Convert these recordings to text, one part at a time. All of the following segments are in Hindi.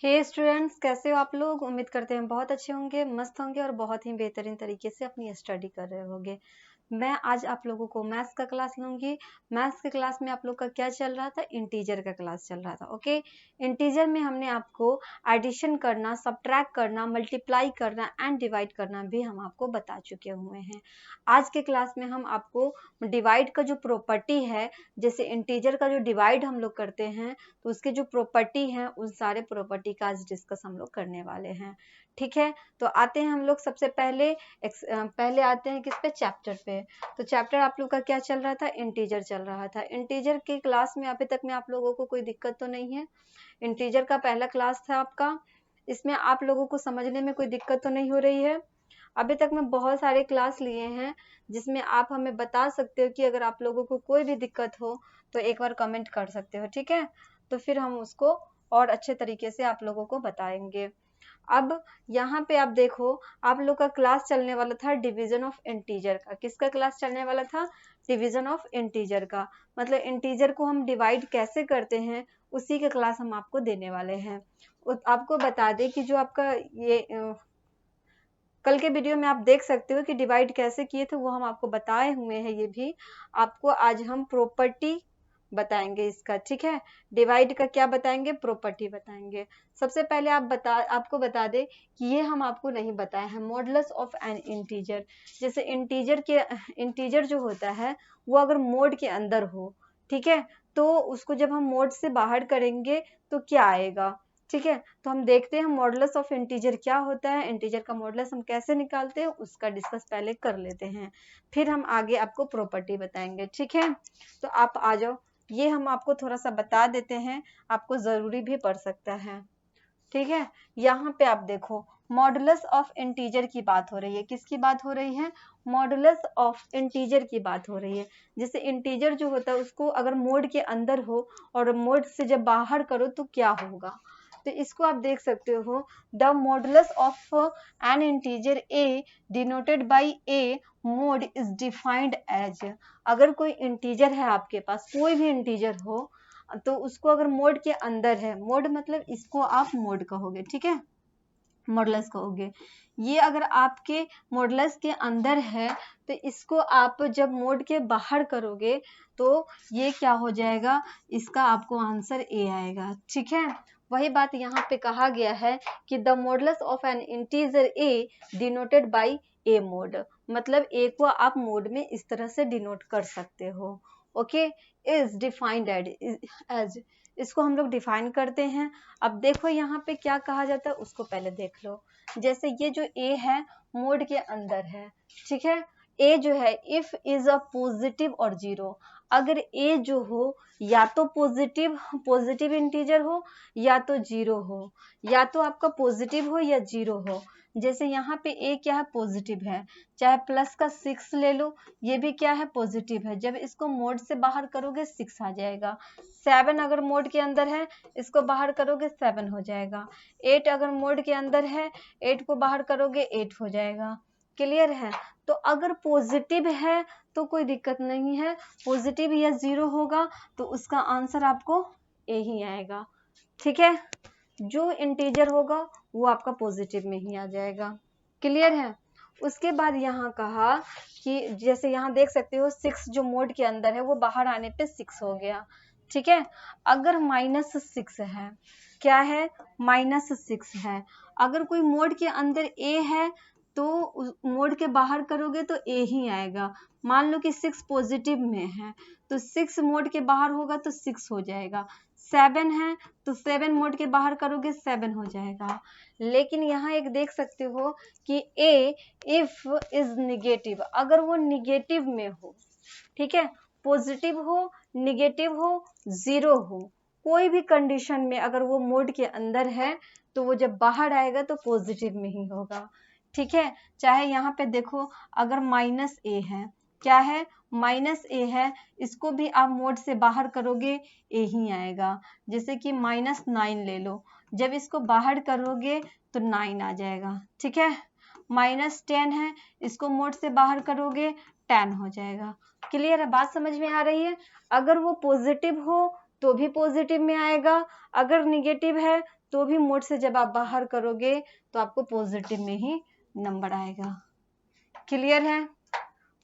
हे स्टूडेंट्स, कैसे हो आप लोग। उम्मीद करते हैं बहुत अच्छे होंगे, मस्त होंगे और बहुत ही बेहतरीन तरीके से अपनी स्टडी कर रहे होंगे। मैं आज आप लोगों को मैथ्स का क्लास लूंगी। मैथ्स के क्लास में आप लोग का क्या चल रहा था, इंटीजर का क्लास चल रहा था। ओके, इंटीजर में हमने आपको एडिशन करना, सब्ट्रैक्ट करना, मल्टीप्लाई करना एंड डिवाइड करना भी हम आपको बता चुके हुए हैं। आज के क्लास में हम आपको डिवाइड का जो प्रॉपर्टी है, जैसे इंटीजर का जो डिवाइड हम लोग करते हैं तो उसके जो प्रॉपर्टी हैं उन सारे प्रॉपर्टी का आज डिस्कस हम लोग करने वाले हैं। ठीक है, तो आते हैं हम लोग सबसे पहले आते हैं किस पे, चैप्टर पे। तो चैप्टर आप लोग का क्या चल रहा था, इंटीजर चल रहा था। इंटीजर की क्लास में अभी तक में आप लोगों को कोई दिक्कत तो नहीं है। इंटीजर का पहला क्लास था आपका, इसमें आप लोगों को समझने में कोई दिक्कत तो नहीं हो रही है। अभी तक मैं बहुत सारे क्लास लिए हैं जिसमें आप हमें बता सकते हो कि अगर आप लोगों को कोई भी दिक्कत हो तो एक बार कमेंट कर सकते हो। ठीक है, तो फिर हम उसको और अच्छे तरीके से आप लोगों को बताएंगे। अब यहाँ पे आप देखो, आप लोग का क्लास चलने वाला था डिवीजन ऑफ इंटीजर का। किसका क्लास चलने वाला था, डिवीजन ऑफ इंटीजर का। मतलब इंटीजर को हम डिवाइड कैसे करते हैं उसी का क्लास हम आपको देने वाले हैं। आपको बता दें कि जो आपका ये कल के वीडियो में आप देख सकते हो कि डिवाइड कैसे किए थे, वो हम आपको बताए हुए हैं। ये भी आपको आज हम प्रॉपर्टी बताएंगे इसका। ठीक है, डिवाइड का क्या बताएंगे, प्रॉपर्टी बताएंगे। सबसे पहले आपको बता दे कि ये हम आपको नहीं बताए हैं, मॉडुलस ऑफ एन इंटीजर। जैसे इंटीजर जो होता है वो अगर मोड के अंदर हो, ठीक है, तो उसको जब हम मोड से बाहर करेंगे तो क्या आएगा। ठीक है, तो हम देखते हैं मॉडुलस ऑफ इंटीजर क्या होता है, इंटीजर का मॉडुलस हम कैसे निकालते हैं उसका डिस्कस पहले कर लेते हैं, फिर हम आगे आपको प्रॉपर्टी बताएंगे। ठीक है, तो आप आ जाओ, ये हम आपको थोड़ा सा बता देते हैं, आपको जरूरी भी पड़ सकता है। ठीक है, यहाँ पे आप देखो मॉडुलस ऑफ इंटीजर की बात हो रही है। किसकी बात हो रही है, मॉडुलस ऑफ इंटीजर की बात हो रही है। जैसे इंटीजर जो होता है उसको अगर मोड के अंदर हो और मोड से जब बाहर करो तो क्या होगा। तो इसको आप देख सकते हो, the modulus of an integer A denoted by A mod is defined as. अगर कोई इंटीजर है आपके पास, कोई भी इंटीजर हो, तो उसको अगर मोड के अंदर है, मोड मतलब इसको आप मोड कहोगे, ठीक है, मॉडुलस कहोगे। ये अगर आपके मॉडुलस के अंदर है तो इसको आप जब मोड के बाहर करोगे तो ये क्या हो जाएगा, इसका आपको आंसर ए आएगा। ठीक है, वही बात यहाँ पे कहा गया है कि the modulus of an integer A denoted by A mode, मतलब ए को आप मोड में इस तरह से डिनोट कर सकते हो। ओके, इज डिफाइंड एज, इसको हम लोग डिफाइन करते हैं। अब देखो यहाँ पे क्या कहा जाता है उसको पहले देख लो। जैसे ये जो ए है मोड के अंदर है, ठीक है, ए जो है इफ इज अ पॉजिटिव और जीरो, अगर ए जो हो या तो पॉजिटिव इंटीजर हो या तो जीरो हो, या तो आपका पॉजिटिव हो या जीरो हो। जैसे यहाँ पे ए क्या है, पॉजिटिव है, चाहे प्लस का 6 ले लो, ये भी क्या है, पॉजिटिव है। जब इसको मोड से बाहर करोगे 6 आ जाएगा। 7 अगर मोड के अंदर है, इसको बाहर करोगे 7 हो जाएगा। 8 अगर मोड के अंदर है, 8 को बाहर करोगे 8 हो जाएगा। क्लियर है, तो अगर पॉजिटिव है तो कोई दिक्कत नहीं है, पॉजिटिव या जीरो होगा तो उसका आंसर आपको ए ही आएगा। ठीक है, जो इंटीजर होगा वो आपका पॉजिटिव में ही आ जाएगा। क्लियर है, उसके बाद यहाँ कहा कि जैसे यहाँ देख सकते हो 6 जो मोड के अंदर है वो बाहर आने पे 6 हो गया। ठीक है, अगर -6 है, क्या है, -6 है, अगर कोई मोड के अंदर ए है तो उस मोड के बाहर करोगे तो ए ही आएगा। मान लो कि 6 पॉजिटिव में है तो 6 मोड के बाहर होगा तो 6 हो जाएगा। 7 है तो 7 मोड के बाहर करोगे 7 हो जाएगा। लेकिन यहाँ एक देख सकते हो कि ए इफ इज निगेटिव, अगर वो निगेटिव में हो, ठीक है, पॉजिटिव हो, निगेटिव हो, जीरो हो, कोई भी कंडीशन में अगर वो मोड के अंदर है तो वो जब बाहर आएगा तो पॉजिटिव में ही होगा। ठीक है, चाहे यहाँ पे देखो अगर -a है, क्या है, -a है, इसको भी आप मोड से बाहर करोगे ए ही आएगा। जैसे कि -9 ले लो, जब इसको बाहर करोगे तो 9 आ जाएगा। ठीक है, -10 है, इसको मोड से बाहर करोगे 10 हो जाएगा। क्लियर है, बात समझ में आ रही है। अगर वो पॉजिटिव हो तो भी पॉजिटिव में आएगा, अगर निगेटिव है तो भी मोड से जब आप बाहर करोगे तो आपको पॉजिटिव में ही नंबर आएगा। क्लियर है?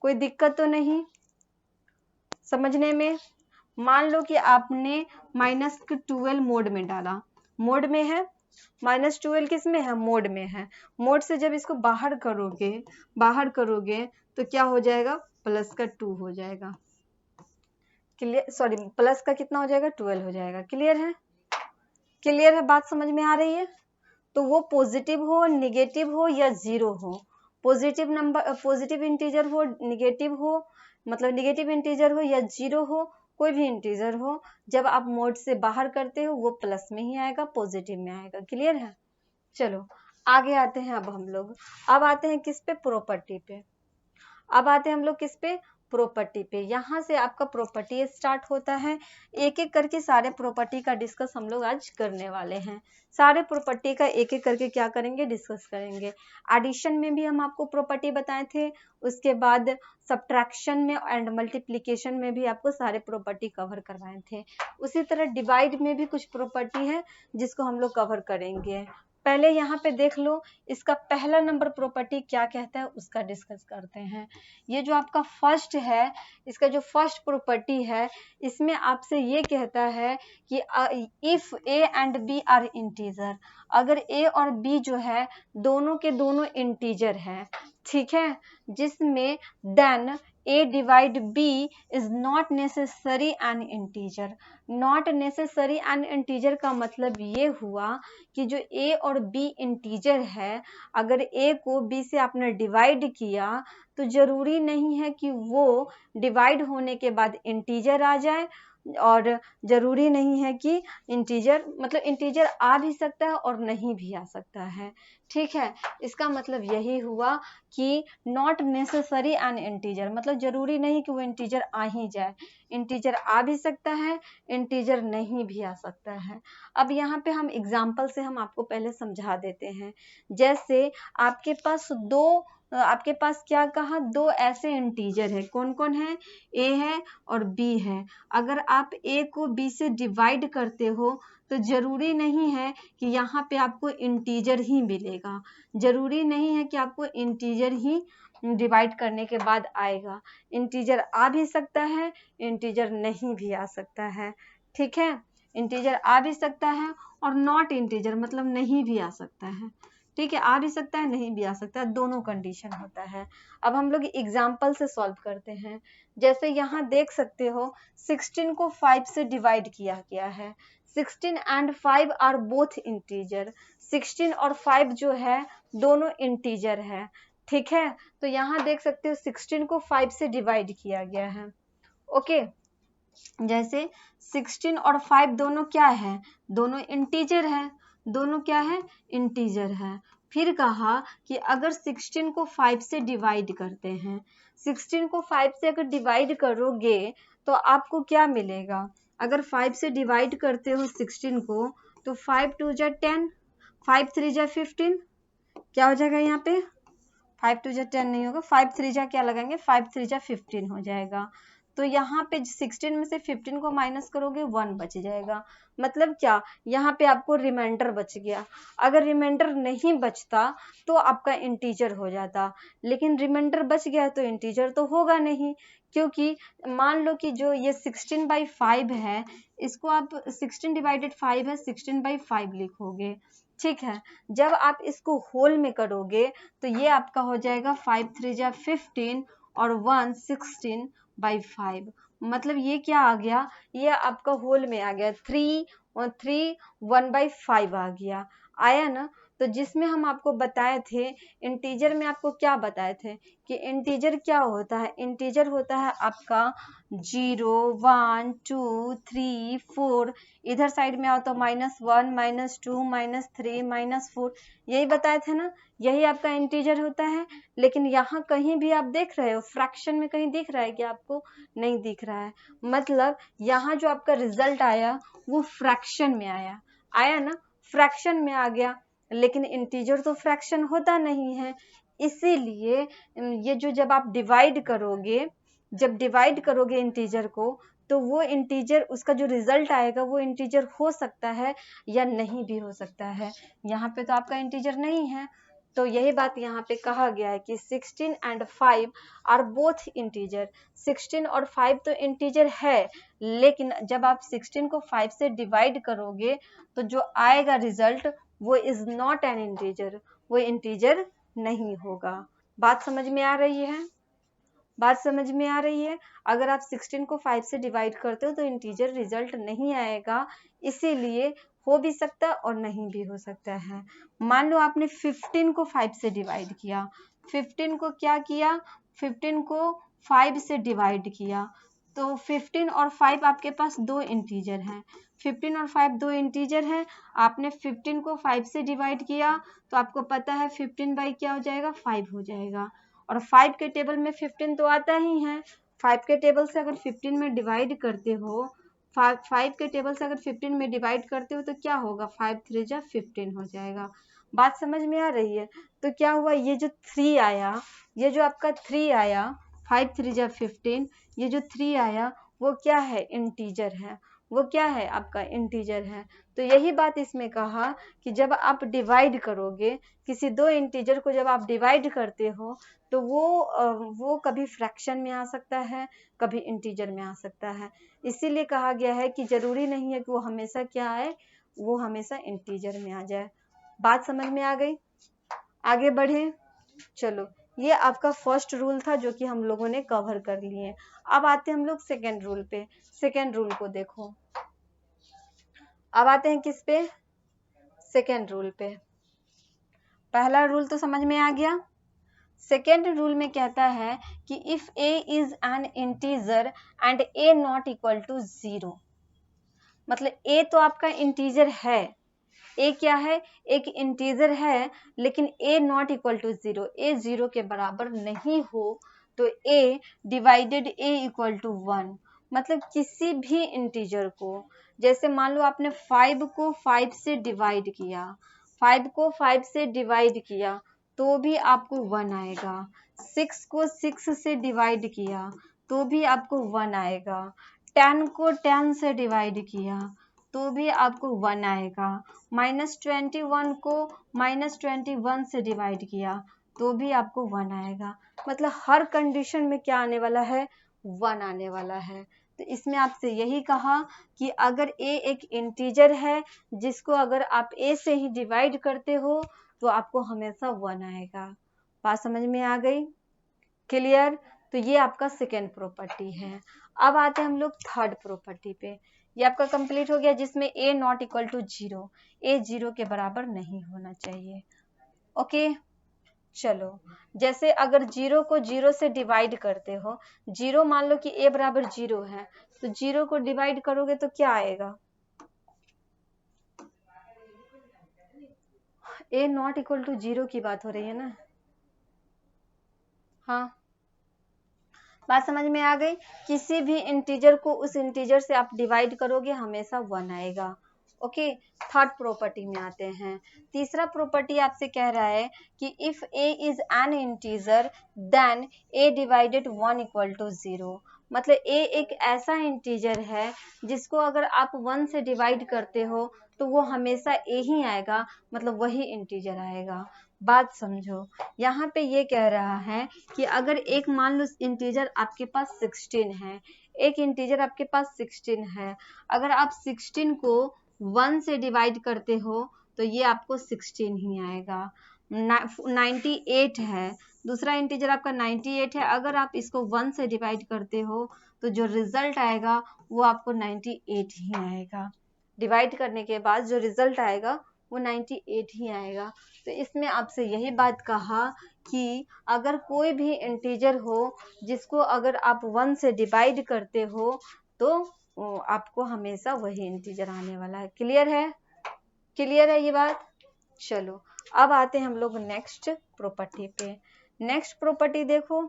कोई दिक्कत तो नहीं समझने में? मान लो कि आपने -12 मोड में डाला, मोड में है, -12 किस में है? मोड में है। मोड से जब इसको बाहर करोगे तो क्या हो जाएगा? +2 हो जाएगा। क्लियर? सॉरी, प्लस का कितना हो जाएगा? 12 हो जाएगा। क्लियर है? क्लियर है? बात समझ में आ रही है? तो वो पॉजिटिव हो, निगेटिव हो या जीरो हो, पॉजिटिव नंबर, पॉजिटिव इंटीजर हो, निगेटिव हो, मतलब निगेटिव इंटीजर हो या जीरो हो, कोई भी इंटीजर हो, जब आप मोड से बाहर करते हो वो प्लस में ही आएगा, पॉजिटिव में आएगा। क्लियर है? चलो आगे आते हैं। अब आते हैं किस पे? प्रॉपर्टी पे। अब आते हैं हम लोग किस पे? प्रॉपर्टी पे। यहाँ से आपका प्रॉपर्टी स्टार्ट होता है। एक एक करके सारे प्रॉपर्टी का डिस्कस हम लोग आज करने वाले हैं। सारे प्रॉपर्टी का एक एक करके क्या करेंगे? डिस्कस करेंगे। एडिशन में भी हम आपको प्रॉपर्टी बताए थे, उसके बाद सब्ट्रैक्शन में एंड मल्टीप्लिकेशन में भी आपको सारे प्रॉपर्टी कवर करवाए थे। उसी तरह डिवाइड में भी कुछ प्रॉपर्टी है जिसको हम लोग कवर करेंगे। पहले यहाँ पे देख लो, इसका पहला नंबर प्रॉपर्टी क्या कहता है उसका डिस्कस करते हैं। ये जो आपका फर्स्ट है, इसका जो फर्स्ट प्रॉपर्टी है, इसमें आपसे ये कहता है कि if a and b are integer, अगर ए और बी जो है दोनों के दोनों इंटीजर है, ठीक है, जिसमें then a divide b is not necessary an integer. Not necessary an integer का मतलब ये हुआ कि जो a और b इंटीजर है, अगर a को b से आपने डिवाइड किया तो जरूरी नहीं है कि वो डिवाइड होने के बाद इंटीजर आ जाए, और जरूरी नहीं है कि इंटीजर, मतलब इंटीजर आ भी सकता है और नहीं भी आ सकता है। ठीक है, इसका मतलब यही हुआ कि नॉट नेसेसरी एन इंटीजर, मतलब जरूरी नहीं कि वो इंटीजर आ ही जाए, इंटीजर आ भी सकता है, इंटीजर नहीं भी आ सकता है। अब यहाँ पे हम एग्जाम्पल से हम आपको पहले समझा देते हैं। जैसे आपके पास क्या कहा? दो ऐसे इंटीजर है। कौन कौन है? ए है और बी है। अगर आप ए को बी से डिवाइड करते हो तो जरूरी नहीं है कि यहाँ पे आपको इंटीजर ही मिलेगा, जरूरी नहीं है कि आपको इंटीजर ही डिवाइड करने के बाद आएगा। इंटीजर आ भी सकता है, इंटीजर नहीं भी आ सकता है। ठीक है, इंटीजर आ भी सकता है और नॉट इंटीजर मतलब नहीं भी आ सकता है। ठीक है, आ भी सकता है, नहीं भी आ सकता है, दोनों कंडीशन होता है। अब हम लोग एग्जाम्पल से सॉल्व करते हैं। जैसे यहाँ देख सकते हो 16 को 5 से डिवाइड किया गया है। 16 एंड 5 आर बोथ इंटीजर। 16 और 5 जो है दोनों इंटीजर है। ठीक है, तो यहाँ देख सकते हो 16 को 5 से डिवाइड किया गया है। ओके, जैसे 16 और 5 दोनों क्या है? दोनों इंटीजर है। दोनों क्या है? इंटीजर है। फिर कहा कि अगर 16 को 5 से डिवाइड करते हैं, 16 को 5 से अगर डिवाइड करोगे तो आपको क्या मिलेगा? अगर 5 से डिवाइड करते हो 16 को तो 5 2 जा 10, 5 3 जा 15, क्या हो जाएगा यहाँ पे? 5 2 जा 10 नहीं होगा, 5 3 जा क्या लगाएंगे? 5 3 जा 15 हो जाएगा। तो यहाँ पे 16 में से 15 को माइनस करोगे 1 बच जाएगा। मतलब क्या? यहाँ पे आपको रिमाइंडर बच गया। अगर रिमाइंडर नहीं बचता तो आपका इंटीजर हो जाता, लेकिन रिमाइंडर बच गया तो इंटीजर तो होगा नहीं, क्योंकि मान लो कि जो ये 16/5 है, इसको आप 16 डिवाइडेड 5 है, 16/5 लिखोगे। ठीक है, जब आप इसको होल में करोगे तो ये आपका हो जाएगा 5 3 जा 15 और 1 16/5। मतलब ये क्या आ गया? ये आपका होल में आ गया, 3 और 3 1/5 आ गया। आया ना? तो जिसमें हम आपको बताए थे इंटीजर में, आपको क्या बताए थे कि इंटीजर क्या होता है? इंटीजर होता है आपका 0 1 2 3 4, इधर साइड में आओ तो -1 -2 -3 -4, यही बताए थे ना, यही आपका इंटीजर होता है। लेकिन यहाँ कहीं भी आप देख रहे हो फ्रैक्शन में कहीं दिख रहा है कि आपको? नहीं दिख रहा है। मतलब यहाँ जो आपका रिजल्ट आया वो फ्रैक्शन में आया। आया ना? फ्रैक्शन में आ गया, लेकिन इंटीजर तो फ्रैक्शन होता नहीं है। इसीलिए ये जो जब आप डिवाइड करोगे, जब डिवाइड करोगे इंटीजर को तो वो इंटीजर, उसका जो रिजल्ट आएगा वो इंटीजर हो सकता है या नहीं भी हो सकता है। यहाँ पे तो आपका इंटीजर नहीं है, तो यही बात यहाँ पे कहा गया है कि 16 एंड 5 आर बोथ इंटीजर। 16 और 5 तो इंटीजर है, लेकिन जब आप 16 को 5 से डिवाइड करोगे तो जो आएगा रिजल्ट वो इज नॉट एन इंटीजर, वो इंटीजर नहीं होगा। बात समझ में आ रही है? बात समझ में आ रही है? अगर आप 16 को 5 से डिवाइड करते हो तो इंटीजर रिजल्ट नहीं आएगा, इसीलिए हो भी सकता है और नहीं भी हो सकता है। मान लो आपने 15 को 5 से डिवाइड किया, 15 को क्या किया, 15 को 5 से डिवाइड किया, तो 15 और 5 आपके पास दो इंटीजर हैं। 15 और 5 दो इंटीजर हैं, आपने 15 को 5 से डिवाइड किया तो आपको पता है 15 बाई क्या हो जाएगा, 5 हो जाएगा। और 5 के टेबल में 15 तो आता ही है, 5 के टेबल से अगर 15 में डिवाइड करते हो, 5 के टेबल से अगर 15 में डिवाइड करते हो तो क्या होगा, 5 3 जा 15 हो जाएगा। बात समझ में आ रही है? तो क्या हुआ, ये जो 3 आया, ये जो आपका 3 आया, 5 3 जा 15, ये जो 3 आया वो क्या है, इंटीजर है। वो क्या है, आपका इंटीजर है। तो यही बात इसमें कहा कि जब आप डिवाइड करोगे, किसी दो इंटीजर को जब आप डिवाइड करते हो तो वो कभी फ्रैक्शन में आ सकता है, कभी इंटीजर में आ सकता है। इसीलिए कहा गया है कि जरूरी नहीं है कि वो हमेशा क्या आए, वो हमेशा इंटीजर में आ जाए। बात समझ में आ गई? आगे बढ़े, चलो ये आपका फर्स्ट रूल था जो कि हम लोगों ने कवर कर लिए। अब आते हैं हम लोग सेकेंड रूल पे। सेकेंड रूल को देखो, अब आते हैं किस पे, सेकेंड रूल पे। पहला रूल तो समझ में आ गया। सेकेंड रूल में कहता है कि if a is an integer and a not equal to 0, मतलब a तो आपका इंटीजर है, a क्या है, एक इंटीजर है, लेकिन a not equal to 0, a 0 के बराबर नहीं हो तो a divided a equal to 1, मतलब किसी भी इंटीजर को, जैसे मान लो आपने 5 को 5 से डिवाइड किया, 5 को 5 से डिवाइड किया तो भी आपको 1 आएगा। 6 को 6 से डिवाइड किया तो भी आपको 1 आएगा। 10 को 10 से डिवाइड किया तो भी आपको 1 आएगा। -21 को -21 से डिवाइड किया तो भी आपको 1 आएगा। मतलब हर कंडीशन में क्या आने वाला है, 1 आने वाला है। तो इसमें आपसे यही कहा कि अगर a एक इंटीजर है जिसको अगर आप a से ही डिवाइड करते हो तो आपको हमेशा 1 आएगा। बात समझ में आ गई? क्लियर? तो ये आपका सेकेंड प्रॉपर्टी है। अब आते हैं हम लोग थर्ड प्रॉपर्टी पे। ये आपका कंप्लीट हो गया जिसमें a not equal to 0, a 0 के बराबर नहीं होना चाहिए। ओके, चलो जैसे अगर 0 को 0 से डिवाइड करते हो, 0 मान लो कि a बराबर 0 है, तो 0 को डिवाइड करोगे तो क्या आएगा, a नॉट इक्वल टू 0 की बात हो रही है ना। हाँ, बात समझ में आ गई? किसी भी इंटीजर को उस इंटीजर से आप डिवाइड करोगे हमेशा 1 आएगा। ओके, थर्ड प्रॉपर्टी में आते हैं। तीसरा प्रॉपर्टी आपसे कह रहा है कि if a is an integer then a divided 1 equal to 0, मतलब a एक ऐसा इंटीजर है जिसको अगर आप 1 से डिवाइड करते हो तो वो हमेशा a ही आएगा, मतलब वही इंटीजर आएगा। बात समझो, यहाँ पे ये कह रहा है कि अगर एक मान लो इंटीजर आपके पास 16 है, एक इंटीजर आपके पास 16 है, अगर आप 16 को 1 से डिवाइड करते हो तो ये आपको 16 ही आएगा। 98 है, दूसरा इंटीजर आपका 98 है, अगर आप इसको 1 से डिवाइड करते हो तो जो रिजल्ट आएगा वो आपको 98 ही आएगा। डिवाइड करने के बाद जो रिजल्ट आएगा वो 98 ही आएगा। तो इसमें आपसे यही बात कहा कि अगर कोई भी इंटीजर हो जिसको अगर आप 1 से डिवाइड करते हो तो आपको हमेशा वही इंटीजर आने वाला है। क्लियर है? क्लियर है ये बात? चलो अब आते हैं हम लोग नेक्स्ट प्रॉपर्टी पे। नेक्स्ट प्रॉपर्टी देखो,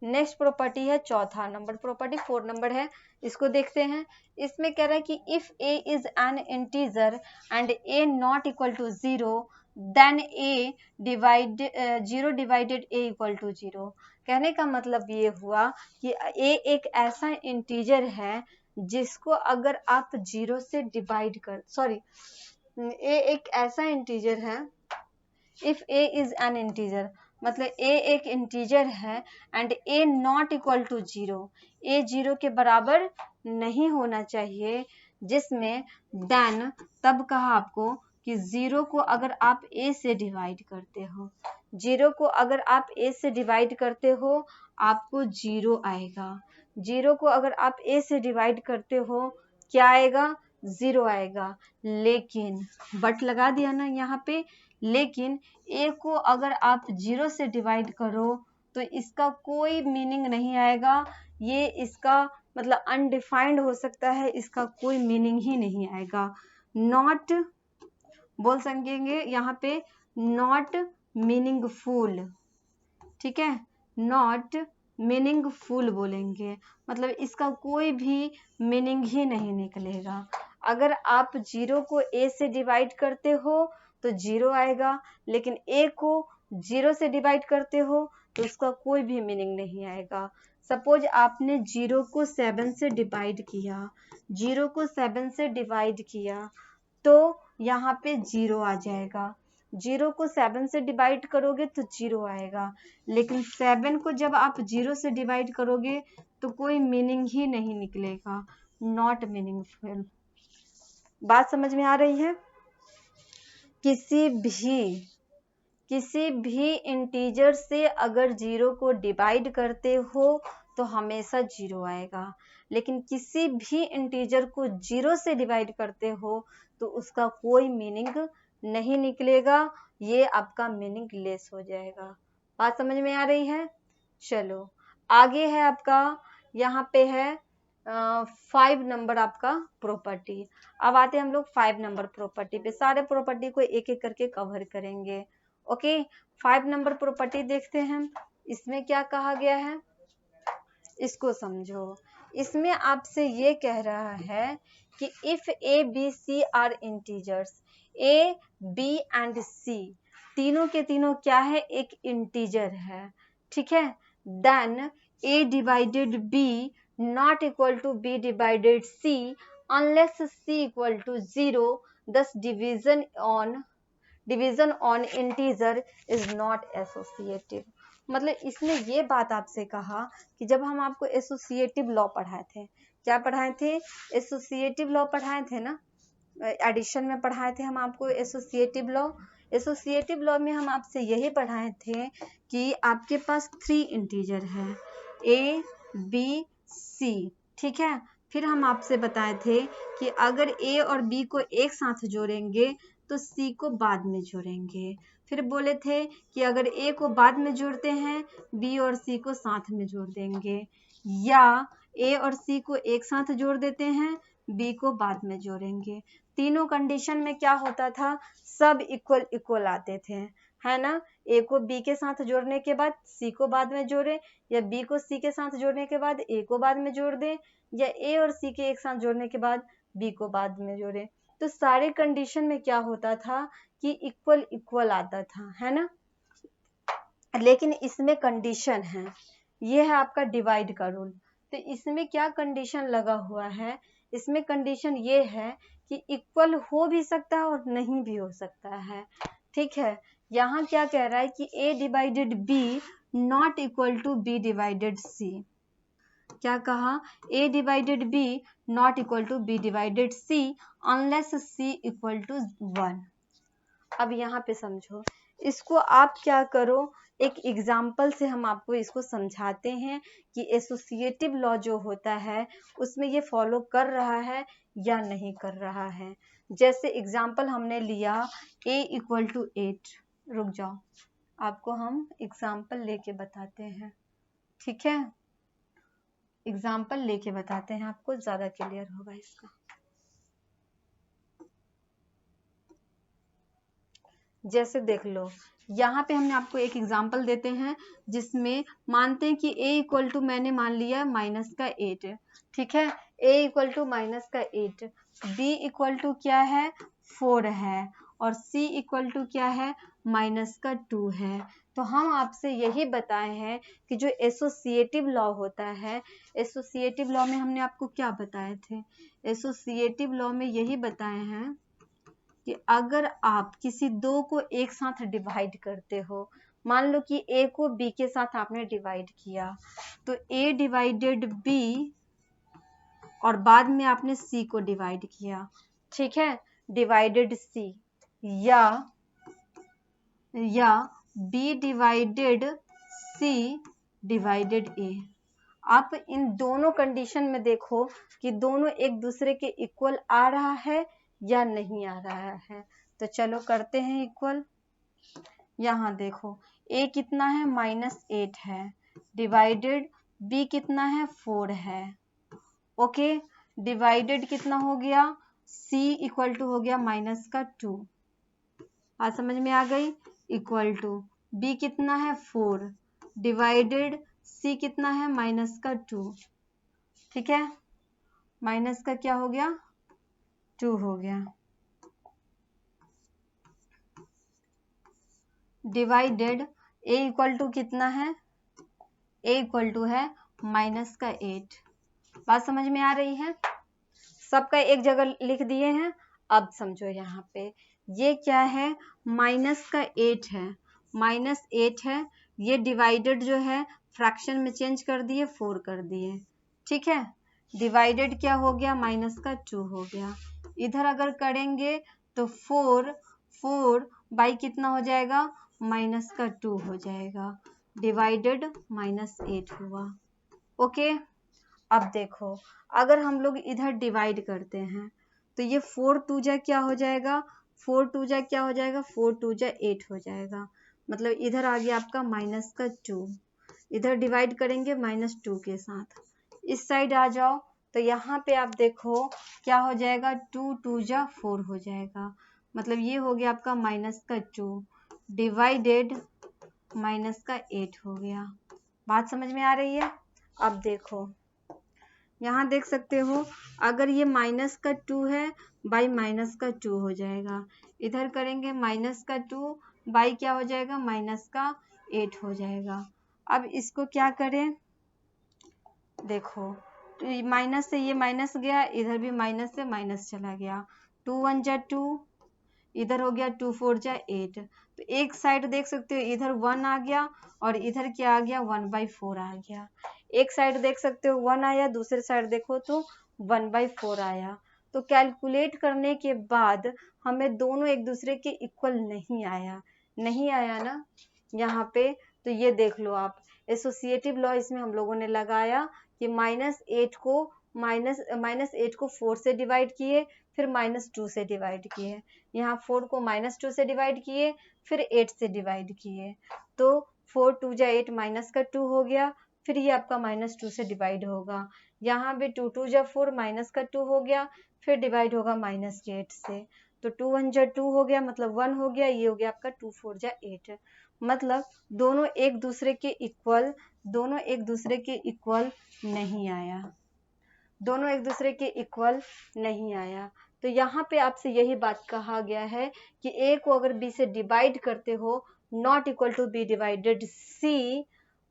नेक्स्ट प्रॉपर्टी है चौथा नंबर प्रॉपर्टी, 4 नंबर है, इसको देखते हैं। इसमें कह रहा है कि if a is an integer and a not equal to 0 then a 0 divided a equal to 0, कहने का मतलब ये हुआ कि a एक ऐसा इंटीजर है जिसको अगर आप 0 से डिवाइड कर, सॉरी, a एक ऐसा इंटीजर है, if a is an integer, मतलब a एक इंटीजर है and a not equal to 0, a 0 के बराबर नहीं होना चाहिए, जिसमें देन तब कहा आपको कि 0 को अगर आप a से डिवाइड करते हो, 0 को अगर आप a से डिवाइड करते हो आपको 0 आएगा, 0 को अगर आप a से डिवाइड करते हो क्या आएगा, 0 आएगा। लेकिन बट लगा दिया ना यहाँ पे, लेकिन a को अगर आप 0 से डिवाइड करो तो इसका कोई मीनिंग नहीं आएगा, ये इसका मतलब अनडिफाइंड हो सकता है, इसका कोई मीनिंग ही नहीं आएगा। नॉट बोल सकेंगे यहाँ पे, नॉट मीनिंगफुल, ठीक है, नॉट मीनिंगफुल बोलेंगे, मतलब इसका कोई भी मीनिंग ही नहीं निकलेगा। अगर आप 0 को a से डिवाइड करते हो तो 0 आएगा, लेकिन a को 0 से डिवाइड करते हो तो उसका कोई भी मीनिंग नहीं आएगा। सपोज आपने 0 को 7 से डिवाइड किया, 0 को 7 से डिवाइड किया तो यहाँ पे 0 आ जाएगा, 0 को 7 से डिवाइड करोगे तो 0 आएगा, लेकिन 7 को जब आप 0 से डिवाइड करोगे तो कोई मीनिंग ही नहीं निकलेगा, नॉट मीनिंगफुल। बात समझ में आ रही है? किसी भी इंटीजर से अगर 0 को डिवाइड करते हो तो हमेशा 0 आएगा, लेकिन किसी भी इंटीजर को 0 से डिवाइड करते हो तो उसका कोई मीनिंग नहीं निकलेगा, ये आपका मीनिंग लेस हो जाएगा। बात समझ में आ रही है? चलो आगे है आपका, यहाँ पे है 5 नंबर आपका प्रॉपर्टी। अब आते हैं हम लोग 5 नंबर प्रॉपर्टी पे, सारे प्रॉपर्टी को एक एक करके कवर करेंगे। ओके, 5 नंबर प्रॉपर्टी देखते हैं, इसमें क्या कहा गया है इसको समझो। इसमें आपसे ये कह रहा है कि if a b c are integers, a b and c तीनों के तीनों क्या है, एक इंटीजर है, ठीक है, then a divided b not equal to b divided c unless c equal to 0, thus division on integer is not associative. मतलब इसने ये बात आपसे कहा कि जब हम आपको एसोसिएटिव लॉ पढ़ाए थे, क्या पढ़ाए थे, एसोसिएटिव लॉ पढ़ाए थे ना, एडिशन में पढ़ाए थे हम आपको एसोसिएटिव लॉ। एसोसिएटिव लॉ में हम आपसे यही पढ़ाए थे कि आपके पास 3 इंटीजर है, a b c, ठीक है, फिर हम आपसे बताए थे कि अगर a और b को एक साथ जोड़ेंगे तो c को बाद में जोड़ेंगे, फिर बोले थे कि अगर a को बाद में जोड़ते हैं b और c को साथ में जोड़ देंगे, या a और c को एक साथ जोड़ देते हैं b को बाद में जोड़ेंगे। तीनों कंडीशन में क्या होता था, सब इक्वल इक्वल आते थे, है ना, a को b के साथ जोड़ने के बाद c को बाद में जोड़े, या b को c के साथ जोड़ने के बाद a को बाद में जोड़ दे, या a और c के एक साथ जोड़ने के बाद b को बाद में जोड़े। तो सारे कंडीशन में क्या होता था कि इक्वल इक्वल आता था, है ना, लेकिन इसमें कंडीशन है, ये है आपका डिवाइड का रूल। तो इसमें क्या कंडीशन लगा हुआ है, इसमें कंडीशन ये है कि इक्वल हो भी सकता है और नहीं भी हो सकता है, ठीक है। यहाँ क्या कह रहा है कि a divided b not equal to b divided c, क्या कहा, a divided b not equal to b divided c unless c equal to 1। अब यहाँ पे समझो, इसको आप क्या करो, एक एग्जाम्पल से हम आपको इसको समझाते हैं कि एसोसिएटिव लॉ जो होता है उसमें ये फॉलो कर रहा है या नहीं कर रहा है। जैसे एग्जाम्पल हमने लिया a इक्वल टू 8, रुक जाओ आपको हम एग्जाम्पल लेके बताते हैं, ठीक है, एग्जाम्पल लेके बताते हैं, आपको ज्यादा क्लियर होगा इसका। जैसे देख लो, यहाँ पे हमने आपको एक एग्जाम्पल देते हैं जिसमें मानते हैं कि a इक्वल टू, मैंने मान लिया माइनस का 8, ठीक है, a इक्वल टू माइनस का 8, b इक्वल टू क्या है 4 है, और c इक्वल टू क्या है माइनस का 2 है। तो हम आपसे यही बताए हैं कि जो एसोसिएटिव लॉ होता है, एसोसिएटिव लॉ में हमने आपको क्या बताए थे, एसोसिएटिव लॉ में यही बताए हैं कि अगर आप किसी दो को एक साथ डिवाइड करते हो, मान लो कि ए को बी के साथ आपने डिवाइड किया, तो ए डिवाइडेड बी और बाद में आपने सी को डिवाइड किया, ठीक है, डिवाइडेड सी, या बी डिवाइडेड सी डिवाइडेड ए। आप इन दोनों कंडीशन में देखो कि दोनों एक दूसरे के इक्वल आ रहा है या नहीं आ रहा है। तो चलो करते हैं इक्वल। यहाँ देखो a कितना है -8 है, डिवाइडेड b कितना है 4 है, ओके, डिवाइडेड कितना हो गया c इक्वल टू हो गया -2, बात समझ में आ गई, इक्वल टू b कितना है 4 डिवाइडेड c कितना है -2, ठीक है, माइनस का क्या हो गया 2 हो गया, डिवाइडेड a इक्वल टू कितना है, a इक्वल टू है -8, बात समझ में आ रही है, सबका एक जगह लिख दिए हैं। अब समझो यहाँ पे ये क्या है, -8 है, -8 है, ये डिवाइडेड जो है फ्रैक्शन में चेंज कर दिए 4 कर दिए, ठीक है, डिवाइडेड क्या हो गया -2 हो गया, इधर अगर करेंगे तो 4 बाई कितना हो जाएगा -2 हो जाएगा, डिवाइडेड -8 हुआ, ओके। अब देखो अगर हम लोग इधर डिवाइड करते हैं तो ये 4 2 जा क्या हो जाएगा, 4 2 जा क्या हो जाएगा, 4 2 जा 8 हो जाएगा, मतलब इधर आ गया आपका -2, इधर डिवाइड करेंगे -2 के साथ, इस साइड आ जाओ तो यहाँ पे आप देखो क्या हो जाएगा 2 2 जा 4 हो जाएगा, मतलब ये हो गया आपका -2 डिवाइडेड -8 हो गया, बात समझ में आ रही है। अब देखो यहाँ देख सकते हो अगर ये -2 है बाई -2 हो जाएगा, इधर करेंगे -2 बाई क्या हो जाएगा -8 हो जाएगा। अब इसको क्या करें, देखो तो माइनस से ये माइनस गया, इधर भी माइनस से माइनस चला गया, 2 1 जा 2, इधर हो गया 2 4 जा 8, तो एक साइड देख सकते हो इधर 1 आ गया और इधर क्या आ गया 1/4 आ गया, एक साइड देख सकते हो 1 आया, दूसरे साइड देखो तो 1/4 आया, तो कैलकुलेट करने के बाद हमें दोनों एक दूसरे के इक्वल नहीं आया, नहीं आया ना यहाँ पे, तो ये देख लो आप एसोसिएटिव लॉ इसमें हम लोगों ने लगाया कि -8 को 4 से डिवाइड किए, फिर -2 से डिवाइड किए, यहाँ 4 को -2 से डिवाइड किए, फिर 8 से डिवाइड किए, तो 4 2 जा 8 -2 हो गया, फिर ये आपका -2 से डिवाइड होगा, यहाँ भी 2 2 जा 4 -2 हो गया, फिर डिवाइड होगा -8 से, तो 2 1 जा 2 हो गया, मतलब 1 हो गया, ये हो गया आपका 2 4 जा 8, मतलब दोनों एक दूसरे के इक्वल, दोनों एक दूसरे के इक्वल नहीं आया, दोनों एक दूसरे के इक्वल नहीं आया। तो यहाँ पे आपसे यही बात कहा गया है कि a को अगर b से डिवाइड करते हो not equal to b divided c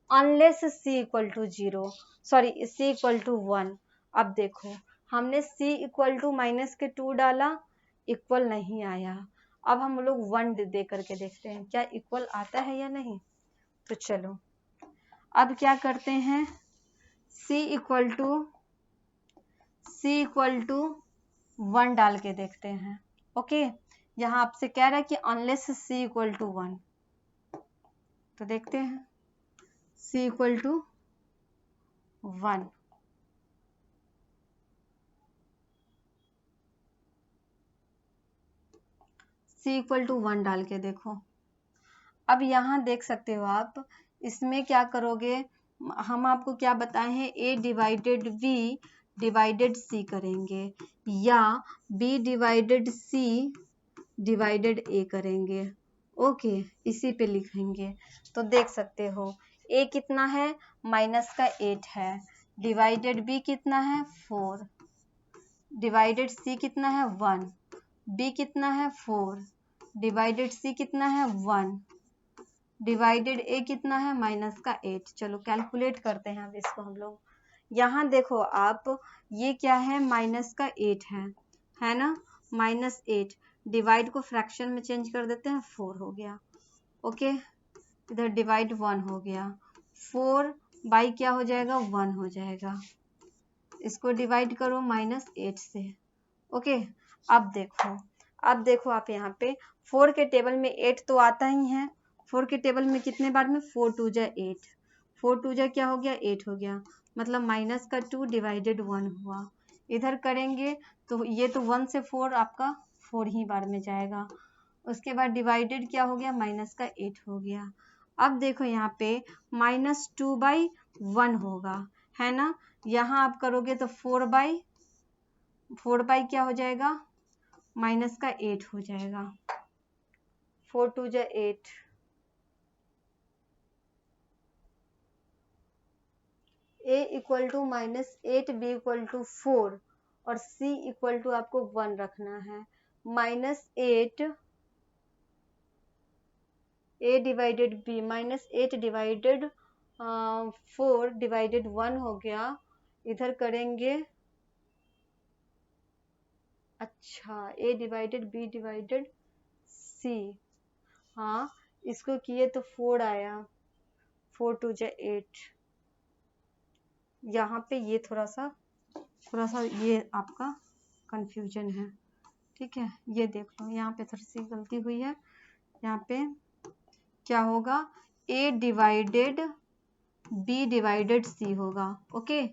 unless c equal to 0, sorry c equal to 1। अब देखो हमने c इक्वल टू -2 डाला, इक्वल नहीं आया, अब हम लोग 1 दे करके देखते हैं क्या इक्वल आता है या नहीं, तो चलो अब क्या करते हैं, c इक्वल टू 1 डाल के देखते हैं, ओके, यहाँ आपसे कह रहा है कि अनलेस c इक्वल टू 1, तो देखते हैं c equal to 1, c equal to 1 डाल के देखो, अब यहाँ देख सकते हो आप इसमें क्या करोगे, हम आपको क्या बताए हैं a divided b divided c करेंगे या b divided c divided a करेंगे, ओके, इसी पे लिखेंगे, तो देख सकते हो a कितना है -8 है, डिवाइडेड b कितना है 4, डिवाइडेड c कितना है 1, b कितना है 4, डिवाइडेड c कितना है 1, डिवाइडेड ए कितना है, माइनस का 8। चलो कैलकुलेट करते हैं अब इसको हम लोग। यहाँ देखो आप, ये क्या है, माइनस का 8 है ना, -8। डिवाइड को फ्रैक्शन में चेंज कर देते हैं, 4 हो गया। ओके, इधर डिवाइड 1 हो गया, 4 बाई क्या हो जाएगा, 1 हो जाएगा। इसको डिवाइड करो -8 से। ओके, अब देखो आप यहाँ पे 4 के टेबल में 8 तो आता ही है। 4 के टेबल में कितने बार में, 4 2 जा 8, 4 2 जा क्या हो गया, 8 हो गया, मतलब माइनस का 2 डिवाइडेड 1 हुआ। इधर करेंगे तो ये तो 1 से 4 आपका 4 ही बार में जाएगा। उसके बाद डिवाइडेड क्या हो गया, माइनस का 8 हो गया। अब देखो यहाँ पे -2/1 होगा, है ना। यहाँ आप करोगे तो 4/, 4 क्या हो जाएगा, माइनस का 8 हो जाएगा। 4 2 जा 8, a equal to -8, b equal to 4 और c इक्वल टू आपको 1 रखना है। -8 a divided b, -8 divided 4 divided 1 हो गया। इधर करेंगे, अच्छा, a divided b divided c, हाँ इसको किए तो 4 आया, 4 2 जा 8। यहाँ पे ये थोड़ा सा ये आपका कंफ्यूजन है, ठीक है। ये देख लो, यहाँ पे थोड़ी सी गलती हुई है। यहाँ पे क्या होगा, a divided b divided c होगा। Okay,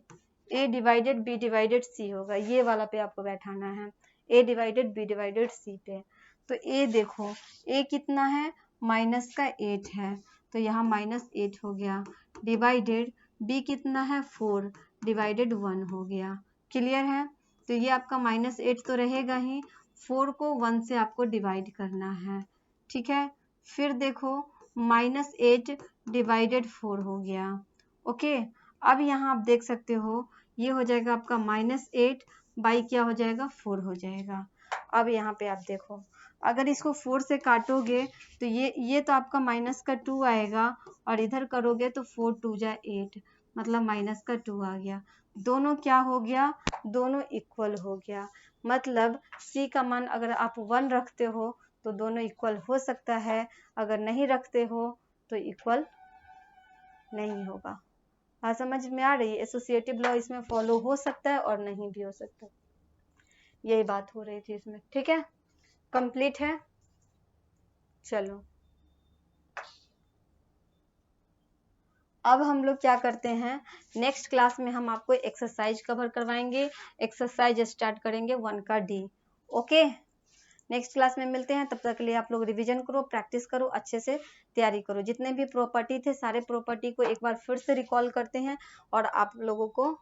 a divided b divided c होगा, ये वाला पे आपको बैठाना है, a divided b divided c पे। तो a देखो, a कितना है, माइनस का 8 है, तो यहाँ -8 हो गया, डिवाइडेड b कितना है, 4 डिवाइडेड 1 हो गया। क्लियर है, तो ये आपका -8 तो रहेगा ही, 4 को 1 से आपको डिवाइड करना है, ठीक है। फिर देखो -8 डिवाइडेड 4 हो गया। ओके, अब यहाँ आप देख सकते हो, ये हो जाएगा आपका -8 बाई क्या हो जाएगा, 4 हो जाएगा। अब यहाँ पे आप देखो, अगर इसको 4 से काटोगे तो ये तो आपका माइनस का 2 आएगा, और इधर करोगे तो 4 2 जा 8, मतलब माइनस का 2 आ गया। दोनों क्या हो गया, दोनों इक्वल हो गया। मतलब c का मान अगर आप 1 रखते हो तो दोनों इक्वल हो सकता है, अगर नहीं रखते हो तो इक्वल नहीं होगा। बात समझ में आ रही है, एसोसिएटिव लॉ इसमें फॉलो हो सकता है और नहीं भी हो सकता, यही बात हो रही थी इसमें, ठीक है। कंप्लीट है, चलो अब हम लोग क्या करते हैं, नेक्स्ट क्लास में हम आपको एक्सरसाइज कवर करवाएंगे। एक्सरसाइज स्टार्ट करेंगे 1 का D। ओके, नेक्स्ट क्लास में मिलते हैं, तब तक के लिए आप लोग रिवीजन करो, प्रैक्टिस करो, अच्छे से तैयारी करो। जितने भी प्रॉपर्टी थे सारे प्रॉपर्टी को एक बार फिर से रिकॉल करते हैं और आप लोगों को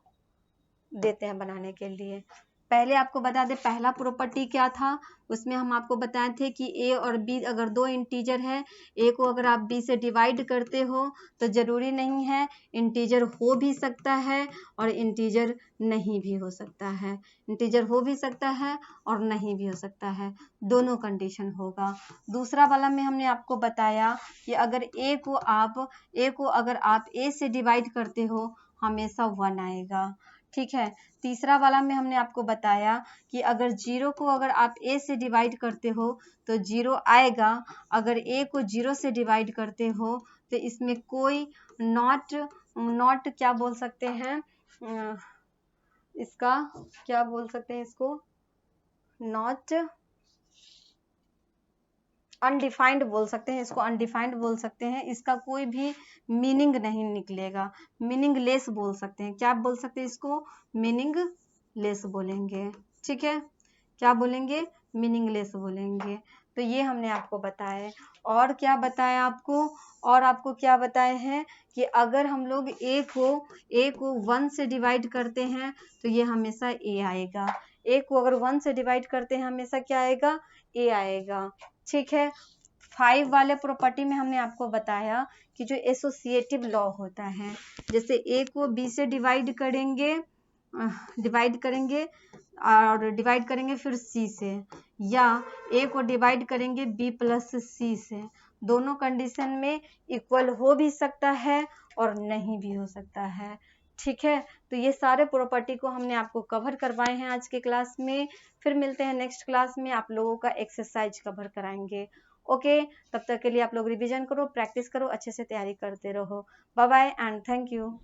देते हैं बनाने के लिए। पहले आपको बता दें पहला प्रॉपर्टी क्या था, उसमें हम आपको बताए थे कि a और b अगर दो इंटीजर है, a को अगर आप b से डिवाइड करते हो तो जरूरी नहीं है, इंटीजर हो भी सकता है और इंटीजर नहीं भी हो सकता है, इंटीजर हो भी सकता है और नहीं भी हो सकता है, दोनों कंडीशन होगा। दूसरा वाला में हमने आपको बताया कि अगर a को अगर आप a से डिवाइड करते हो हमेशा 1 आएगा, ठीक है। तीसरा वाला में हमने आपको बताया कि अगर 0 को अगर आप a से डिवाइड करते हो तो 0 आएगा, अगर a को 0 से डिवाइड करते हो तो इसमें कोई नॉट क्या बोल सकते हैं, इसका क्या बोल सकते हैं, इसको नॉट अनडिफाइंड बोल सकते हैं, इसको अनडिफाइंड बोल सकते हैं, इसका कोई भी मीनिंग नहीं निकलेगा, मीनिंगलेस बोल सकते हैं। क्या बोल सकते हैं इसको, मीनिंगलेस बोलेंगे, ठीक है। क्या बोलेंगे, मीनिंगलेस बोलेंगे। तो ये हमने आपको बताया है। और क्या बताया आपको, और आपको क्या बताए हैं कि अगर हम लोग a को 1 से डिवाइड करते हैं तो ये हमेशा a आएगा, a को अगर 1 से डिवाइड करते हैं हमेशा क्या आएगा, a आएगा, ठीक है। 5 वाले प्रॉपर्टी में हमने आपको बताया कि जो एसोसिएटिव लॉ होता है, जैसे a को b से डिवाइड करेंगे और डिवाइड करेंगे फिर c से, या a को डिवाइड करेंगे b प्लस c से, दोनों कंडीशन में इक्वल हो भी सकता है और नहीं भी हो सकता है। ठीक है, तो ये सारे प्रॉपर्टी को हमने आपको कवर करवाए हैं आज के क्लास में। फिर मिलते हैं नेक्स्ट क्लास में, आप लोगों का एक्सरसाइज कवर कराएंगे। ओके, तब तक के लिए आप लोग रिवीजन करो, प्रैक्टिस करो, अच्छे से तैयारी करते रहो। Bye bye and thank you.